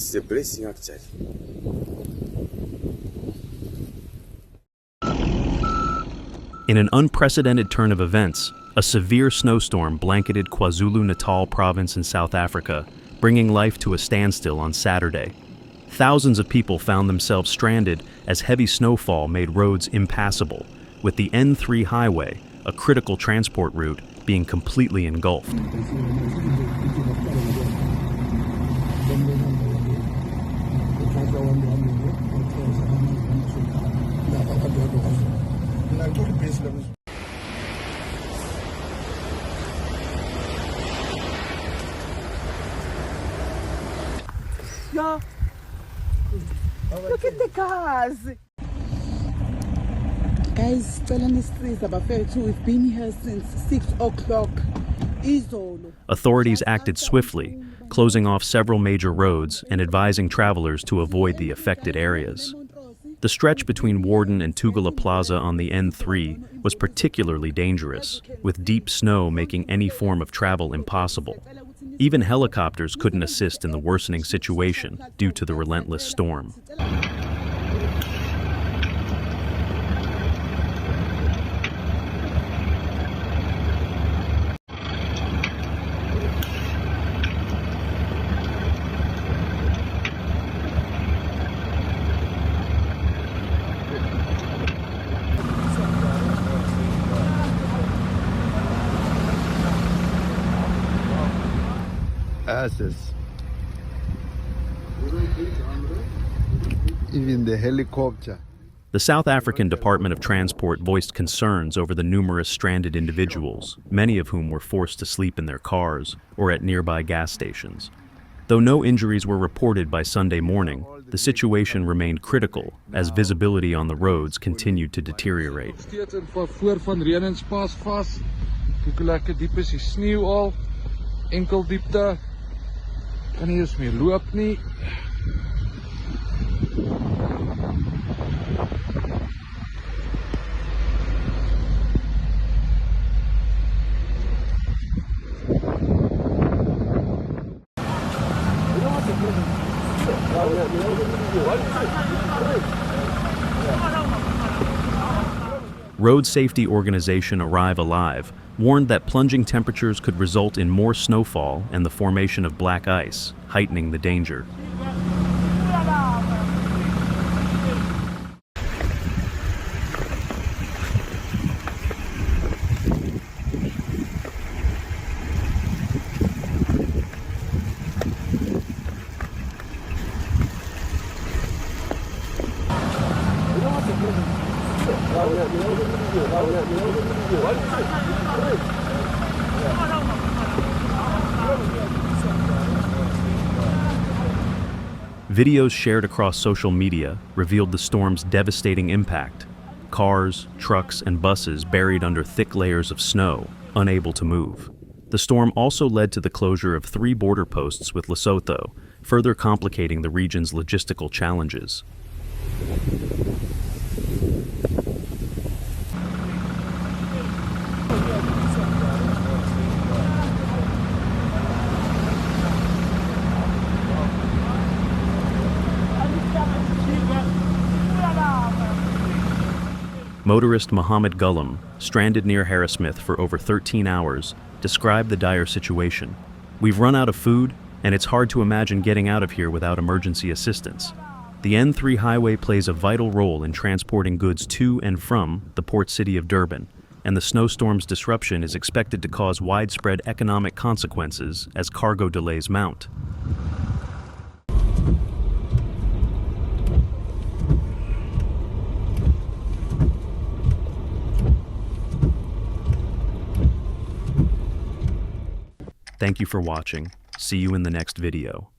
It's a blessing actually. In an unprecedented turn of events, a severe snowstorm blanketed KwaZulu-Natal province in South Africa, bringing life to a standstill on Saturday. Thousands of people found themselves stranded as heavy snowfall made roads impassable, with the N3 highway, a critical transport route, being completely engulfed. Yeah. Look at the cars. Guys, we've been here since 6 o'clock. Authorities acted swiftly, closing off several major roads and advising travelers to avoid the affected areas. The stretch between Warden and Tugela Plaza on the N3 was particularly dangerous, with deep snow making any form of travel impossible. Even helicopters couldn't assist in the worsening situation due to the relentless storm. Even the helicopter. The South African Department of Transport voiced concerns over the numerous stranded individuals, many of whom were forced to sleep in their cars or at nearby gas stations. Though no injuries were reported by Sunday morning, the situation remained critical as visibility on the roads continued to deteriorate. Road Safety Organization Arrive Alive warned that plunging temperatures could result in more snowfall and the formation of black ice, heightening the danger. Videos shared across social media revealed the storm's devastating impact. Cars, trucks, and buses buried under thick layers of snow, unable to move. The storm also led to the closure of 3 border posts with Lesotho, further complicating the region's logistical challenges. Motorist Mohammed Gullum, stranded near Harrismith for over 13 hours, described the dire situation. "We've run out of food, and it's hard to imagine getting out of here without emergency assistance." The N3 highway plays a vital role in transporting goods to and from the port city of Durban, and the snowstorm's disruption is expected to cause widespread economic consequences as cargo delays mount. Thank you for watching. See you in the next video.